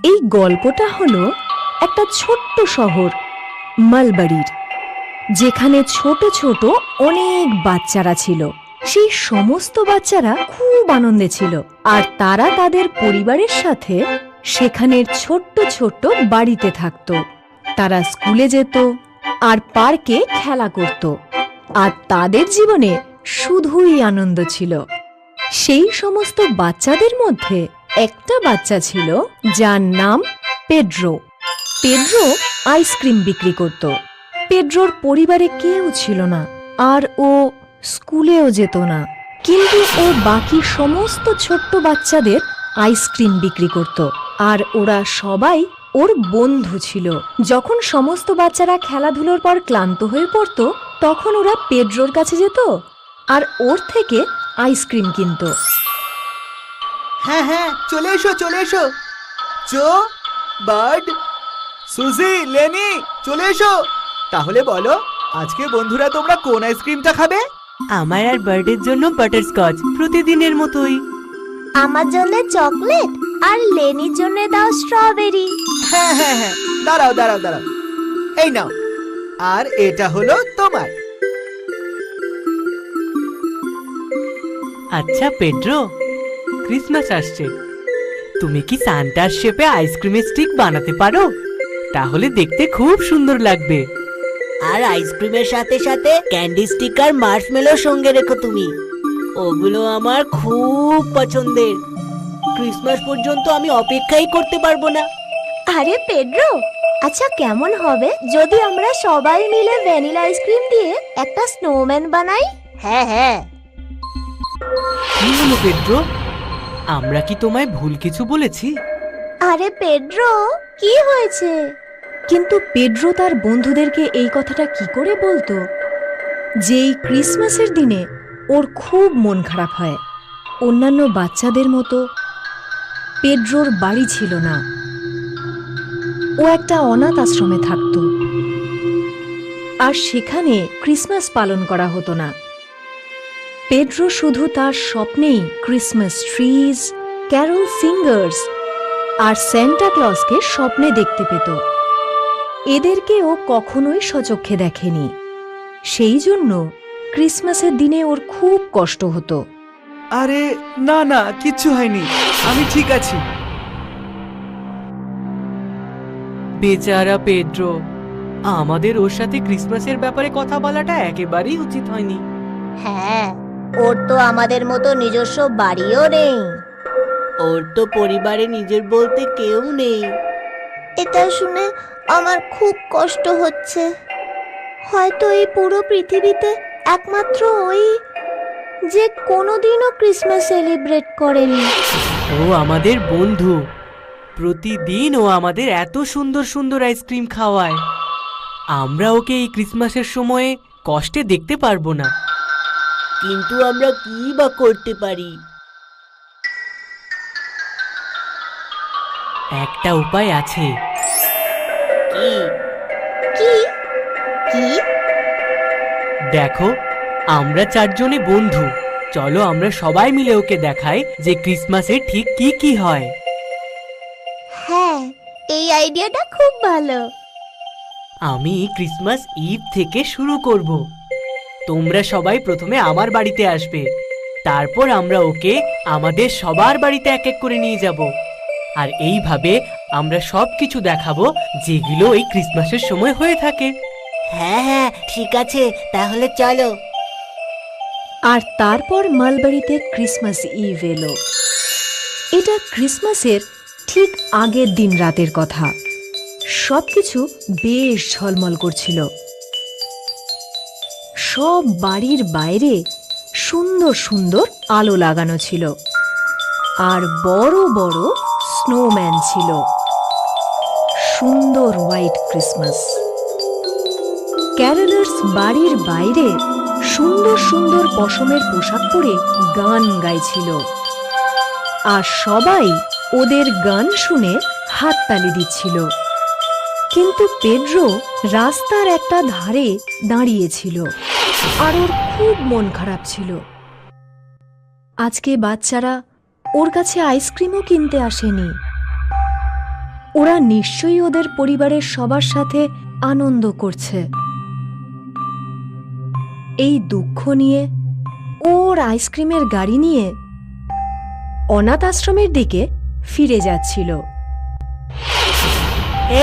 এই গল্পটা হলো একটা ছোট্ট শহর মালবাড়ির, যেখানে ছোট ছোট অনেক বাচ্চারা ছিল। সেই সমস্ত বাচ্চারা খুব আনন্দে ছিল, আর তারা তাদের পরিবারের সাথে সেখানের ছোট্ট ছোট্ট বাড়িতে থাকতো। তারা স্কুলে যেত আর পার্কে খেলা করত, আর তাদের জীবনে শুধুই আনন্দ ছিল। সেই সমস্ত বাচ্চাদের মধ্যে একটা বাচ্চা ছিল যার নাম পেড্রো। পেড্রো আইসক্রিম বিক্রি করত। পেড্রোর পরিবারে কেউ ছিল না, আর ও স্কুলেও যেত না, কিন্তু ও বাকি সমস্ত ছোট্ট বাচ্চাদের আইসক্রিম বিক্রি করত, আর ওরা সবাই ওর বন্ধু ছিল। যখন সমস্ত বাচ্চারা খেলাধুলোর পর ক্লান্ত হয়ে পড়তো, তখন ওরা পেড্রোর কাছে যেত আর ওর থেকে আইসক্রিম কিনত। হ্যাঁ হ্যাঁ, চলে এসো চলে এসো। জো, বার্ড, সুজি, লেনি, চলে এসো। তাহলে বলো, আজকে বন্ধুরা তোমরা কোন আইসক্রিমটা খাবে? আমার আর বার্ডের জন্য বাটারস্কচ, প্রতিদিনের মতোই। আমার জন্য চকলেট, আর লেনির জন্য দাও স্ট্রবেরি। হ্যাঁ হ্যাঁ হ্যাঁ, দাঁড়াও দাঁড়াও দাঁড়াও, এই নাও। আর এটা হলো তোমার। আচ্ছা পেড্রো, ক্রিসমাস আসছে, তুমি কি সান্টার শেপে আইসক্রিমের স্টিক বানাতে পারো? তাহলে দেখতে খুব সুন্দর লাগবে। আর আইসক্রিমের সাথে সাথে ক্যান্ডি স্টিক আর মার্শমেলো সঙ্গে রেখো তুমি। ওগুলো আমার খুব পছন্দের। ক্রিসমাস পর্যন্ত আমি অপেক্ষাই করতে পারবো না। আরে পেড্রো, আচ্ছা কেমন হবে যদি আমরা সবাই মিলে ভ্যানিলা আইসক্রিম দিয়ে একটা স্নোম্যান বানাই? হ্যাঁ হ্যাঁ। কি হলো পেড্রো, আমরা কি তোমায় ভুল কিছু বলেছি? আরে পেড্রো, কি হয়েছে? কিন্তু পেড্রো তার বন্ধুদেরকে এই কথাটা কি করে বলতো যে এই ক্রিসমাসের দিনে ওর খুব মন খারাপ হয়। অন্যান্য বাচ্চাদের মতো পেড্রোর বাড়ি ছিল না, ও একটা অনাথ আশ্রমে থাকত, আর সেখানে ক্রিসমাস পালন করা হতো না। পেড্রো শুধু তার স্বপ্নেই ক্রিসমাস ট্রিজ, ক্যারল সিঙ্গার্স আর স্যান্টা ক্লজকে স্বপ্নে দেখতে পেত। এদেরকে ও কখনোই সচক্ষে দেখেনি, সেই জন্য ক্রিসমাসের দিনে ওর খুব কষ্ট হতো। আরে না না, কিচ্ছু হয়নি, আমি ঠিক আছি। বেচারা পেড্রো, আমাদের ওর সাথে ক্রিসমাসের ব্যাপারে কথা বলাটা একেবারেই উচিত হয়নি। হ্যাঁ, ওর তো আমাদের মতো নিজস্ব বাড়িও নেই। ওর তো পরিবারে নিজের বলতে কেউ নেই। এটা শুনে আমার খুব কষ্ট হচ্ছে। হয়তো এই পুরো পৃথিবীতে একমাত্র ওই যে কোনোদিনও ক্রিসমাস সেলিব্রেট করেনি। ও আমাদের বন্ধু, প্রতিদিন ও আমাদের এত সুন্দর সুন্দর আইসক্রিম খাওয়ায়। আমরা ওকে এই ক্রিসমাসের সময়ে কষ্টে দেখতে পারবো না। কিন্তু আমরা কি বা করতে পারি? একটা উপায় আছে। কি? কি কি? দেখো, আমরা চারজনে বন্ধু, চলো আমরা সবাই মিলে ওকে দেখাই যে ক্রিসমাসে ঠিক কি কি হয়। হ্যাঁ, এই আইডিয়াটা খুব ভালো। আমি ক্রিসমাস ইভ থেকে শুরু করব। তোমরা সবাই প্রথমে আমার বাড়িতে আসবে, তারপর আমরা ওকে আমাদের সবার বাড়িতে এক এক করে নিয়ে যাব, আর এইভাবে আমরা সবকিছু দেখাবো যেগুলো এই ক্রিসমাসের সময় হয়ে থাকে। হ্যাঁ হ্যাঁ, ঠিক আছে, তাহলে চলো। আর তারপর মালবাড়িতে ক্রিসমাস ইভ এলো। এটা ক্রিসমাসের ঠিক আগের দিন রাতের কথা। সবকিছু বেশ ঝলমল করছিল। সব বাড়ির বাইরে সুন্দর সুন্দর আলো লাগানো ছিল, আর বড় বড় স্নোম্যান ছিল। সুন্দর হোয়াইট ক্রিসমাস। ক্যারলার্স বাড়ির বাইরে সুন্দর সুন্দর পশমের পোশাক পরে গান গাইছিল, আর সবাই ওদের গান শুনে হাততালি দিচ্ছিল। কিন্তু পেড্রো রাস্তার একটা ধারে দাঁড়িয়েছিল, আর ওর খুব মন খারাপ ছিল। আজকে বাচ্চারা ওর কাছে আইসক্রিমও কিনতে আসেনি। ওরা নিশ্চয়ই ওদের পরিবারের সবার সাথে আনন্দ করছে। এই দুঃখ নিয়ে ওর আইসক্রিমের গাড়ি নিয়ে অনাথ আশ্রমের দিকে ফিরে যাচ্ছিল।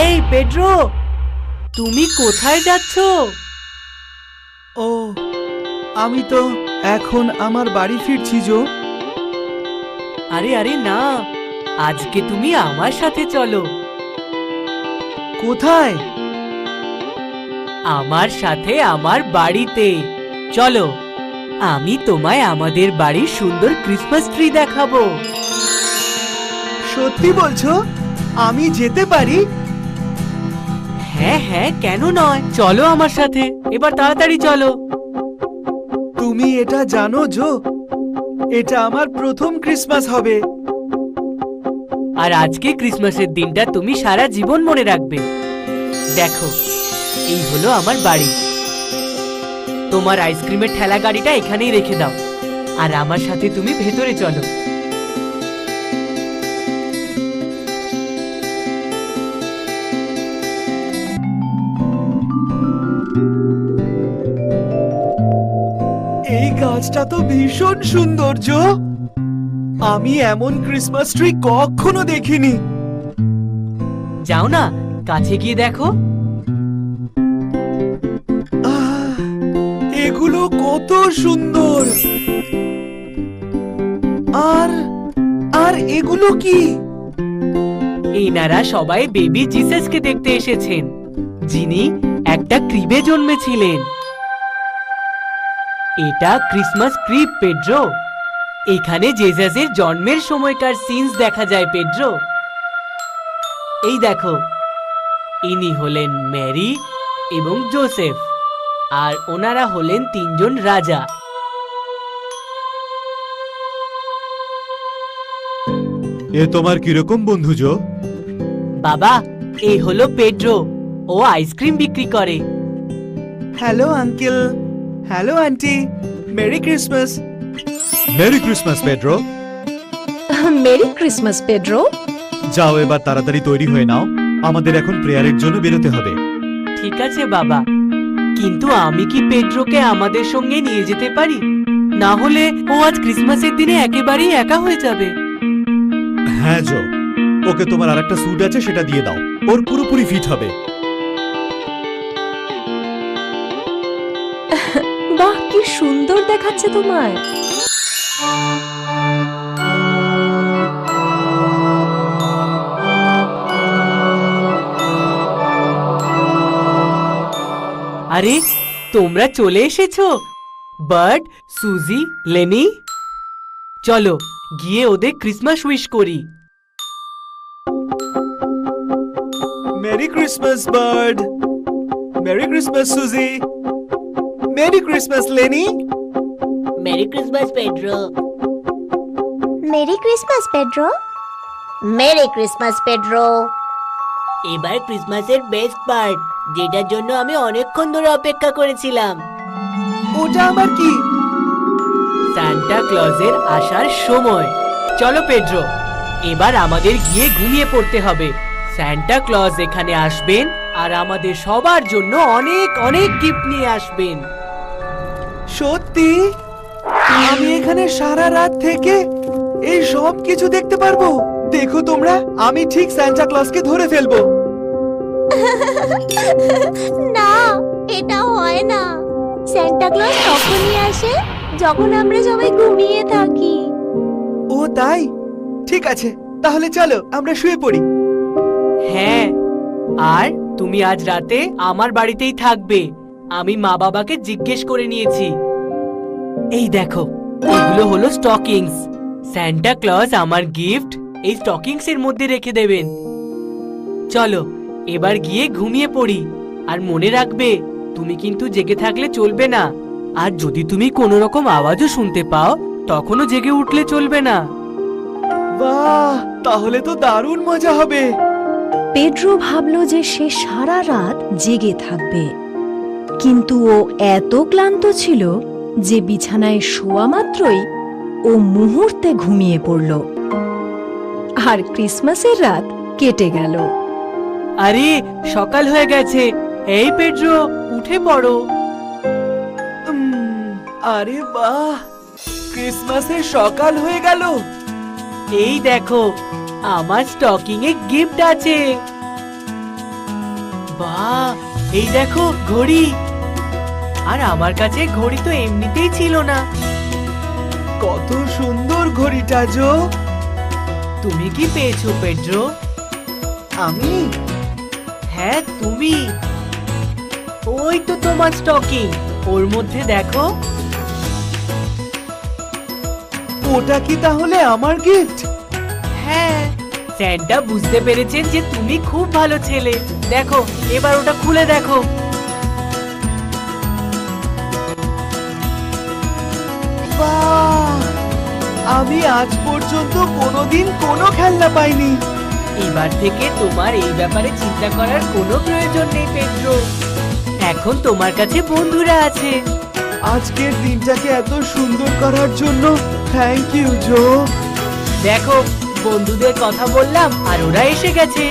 এই পেড্রো, তুমি কোথায় যাচ্ছ? ও, আমি তো এখন আমার বাড়ি ফিরছি জো। আরে আরে না, আজকে তুমি আমার সাথে চলো। কোথায়? আমার সাথে আমার বাড়িতে চলো। আমি তোমায় আমাদের বাড়ির সুন্দর ক্রিসমাস ট্রি দেখাবো। সত্যি বলছো? আমি যেতে পারি? হ্যাঁ হ্যাঁ, কেন নয়, চলো আমার সাথে, এবার তাড়াতাড়ি চলো। তুমি এটা জানো জো, এটা আমার প্রথম ক্রিসমাস হবে। আর আজকে ক্রিসমাসের দিনটা তুমি সারা জীবন মনে রাখবে। দেখো, এই হলো আমার বাড়ি। তোমার আইসক্রিমের ঠেলা গাড়িটা এখানেই রেখে দাও, আর আমার সাথে তুমি ভেতরে চলো। এই গাছটা তো ভীষণ সুন্দর জো। আমি এমন ক্রিসমাস ট্রি কখনো দেখিনি। যাও না, কাছে গিয়ে দেখো। আহ, এগুলো কত সুন্দর। আর আর এগুলো কি? এনারা সবাই বেবি জিসাসকে দেখতে এসেছেন, যিনি একটা ক্রিবে জন্মেছিলেন। এটা ক্রিসমাস ক্রিব পেড্রো। এখানে জেসাসের জন্মের সময়কার সিনস দেখা যায় পেড্রো। এই দেখো, ইনি হলেন মেরি এবং জোসেফ, আর ওনারা হলেন তিনজন রাজা। এ তোমার কিরকম বন্ধু জো? বাবা, এই হলো পেড্রো, ও আইসক্রিম বিক্রি করে। Hello uncle, hello aunty, merry Christmas. Mary Christmas Pedro. Merry Christmas Pedro. যাও এবার তাড়াতাড়ি তৈরি হয়ে নাও, আমাদের এখন প্রেয়ারের জন্য বেরোতে হবে। ঠিক আছে বাবা, কিন্তু আমি কি পেড্রোকে আমাদের সঙ্গে নিয়ে যেতে পারি? না হলে ও আজ ক্রিসমাসের দিনে একেবারেই একা হয়ে যাবে। হ্যাঁ জো, ওকে তোমার আরেকটা স্যুট আছে সেটা দিয়ে দাও, ওর পুরোপুরি ফিট হবে। বাহ, কি সুন্দর দেখাচ্ছে তোমায়। আরে, তোমরা চলে এসেছো? বার্ড, সুজি, লেনি, চলো গিয়ে ওদের ক্রিসমাস উইশ করি। Merry Christmas Bird, merry Christmas Suzy, merry Christmas Lenny. Merry Christmas Pedro. Merry Christmas Pedro. Merry Christmas Pedro. এবার ক্রিসমাসের বেস্ট পার্ট, যেটার জন্য আমি অনেকক্ষণ ধরে অপেক্ষা করেছিলাম। ওটা আবার কি? সান্টা ক্লজের আসার সময়। চলো পেড্রো, এবার আমাদের গিয়ে ঘুমিয়ে পড়তে হবে। সান্টা ক্লজ এখানে আসবেন আর আমাদের সবার জন্য অনেক অনেক গিফট নিয়ে আসবেন। সত্যি? আমি এখানে সারা রাত থেকে এই সব কিছু দেখতে পারবো? দেখো তোমরা, আমি ঠিক সান্টা ক্লজকে ধরে ফেলবো। না, এটা হয় না। সান্টা ক্লজ তখনই আসে যখন আমরা সবাই ঘুমিয়ে থাকি। ও তাই? ঠিক আছে, তাহলে চলো আমরা শুয়ে পড়ি। হ্যাঁ, আর তুমি আজ রাতে আমার বাড়িতেই থাকবে। আমি মা বাবাকে জিজ্ঞেস করে নিয়েছি। এই দেখো, এগুলো হলো স্টকিংস। সান্টা ক্লজ আমার গিফট এই স্টকিংস এর মধ্যে রেখে দেবেন। চলো এবার গিয়ে ঘুমিয়ে পড়ি। আর মনে রাখবে, তুমি কিন্তু জেগে থাকলে চলবে না। আর যদি তুমি কোনো রকম আওয়াজও শুনতে পাও, তখনও জেগে উঠলে চলবে না। বাহ, তাহলে তো দারুণ মজা হবে। পেড্রো ভাবলো যে সে সারা রাত জেগে থাকবে, কিন্তু ও এত ক্লান্ত ছিল যে বিছানায় শোয়া মাত্রই ও মুহূর্তে ঘুমিয়ে পড়ল। আর ক্রিসমাসের রাত কেটে গেল। আরে সকাল হয়ে গেছে, এই পেড্রো উঠে পড়ো। আরে বাহ, ক্রিসমাসের সকাল হয়ে গেল। এই দেখো, আমার স্টকিং এ গিফট আছে। বাহ, এই দেখো ঘড়ি। আর আমার কাছে ঘড়ি তো এমনিতেই ছিল না। কত সুন্দর ঘড়িটা জো। তুমি কি পেয়েছো পেড্রো? আমি হ্যাঁ তুমি। ওই তো তোমার স্টকিং, ওর মধ্যে দেখো। ওটা কি তাহলে আমার গিফট? হ্যাঁ, স্যান্টা বুঝতে পেরেছেন যে তুমি খুব ভালো ছেলে। দেখো, এবার ওটা খুলে দেখো। বাহ, আমি আজ পর্যন্ত কোনোদিন কোনো খেলনা পাইনি। এবার থেকে তোমার এই ব্যাপারে চিন্তা করার কোনো প্রয়োজন নেই পেড্রো। এখন তোমার কাছে বন্ধুরা আছে। আজকের দিনটাকে এত সুন্দর করার জন্য থ্যাংক ইউ জো। দেখো, বন্ধুদের কথা বললাম আর ওরা এসে গেছে।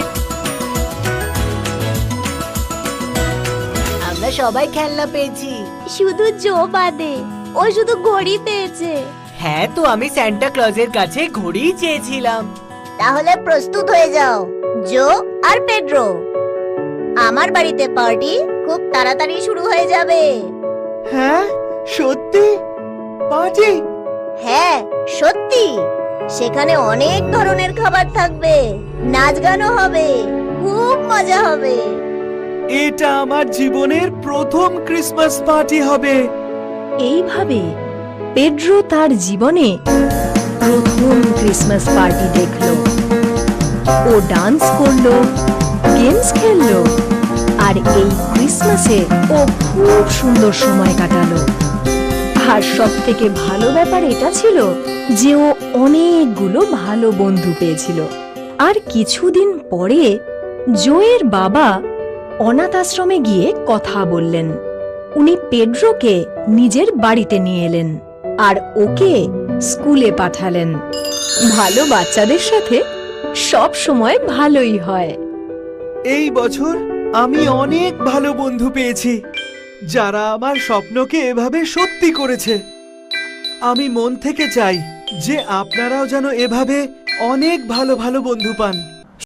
আমরা সবাই খেলনা পেয়েছি। শুধু জো বাদে, ও শুধু ঘড়ি পেয়েছে। হ্যাঁ, তো আমি স্যান্টা ক্লজের কাছে ঘড়ি চেয়েছিলাম। তাহলে প্রস্তুত হয়ে যাও জো আর পেড্রো। আমার বাড়িতে পার্টি খুব তাড়াতাড়ি শুরু হয়ে যাবে। হ্যাঁ, সত্যি পার্টি? হ্যাঁ সত্যি, সেখানে অনেক ধরনের খাবার থাকবে, নাচ গানও হবে, খুব মজা হবে। এটা আমার জীবনের প্রথম ক্রিসমাস পার্টি হবে। এইভাবে পেড্রো তার জীবনে প্রথম ক্রিসমাস পার্টি দেখলো। ও ডান্স করলো, গেমস খেললো, আর এই ক্রিসমাসে ও খুব সুন্দর সময় কাটালো। আর সব থেকে ভালো ব্যাপার এটা ছিল যে ও অনেকগুলো ভালো বন্ধু পেয়েছিল। আর কিছুদিন পরে জোয়ের বাবা অনাথ আশ্রমে গিয়ে কথা বললেন। উনি পেড্রোকে নিজের বাড়িতে নিয়ে এলেন আর ওকে স্কুলে পাঠালেন। ভালো বাচ্চাদের সাথে সব সময় ভালোই হয়। এই বছর আমি অনেক ভালো বন্ধু পেয়েছি, যারা আমার স্বপ্নকে এভাবে সত্যি করেছে। আমি মন থেকে চাই যে আপনারাও যেন এভাবে অনেক ভালো ভালো বন্ধু পান।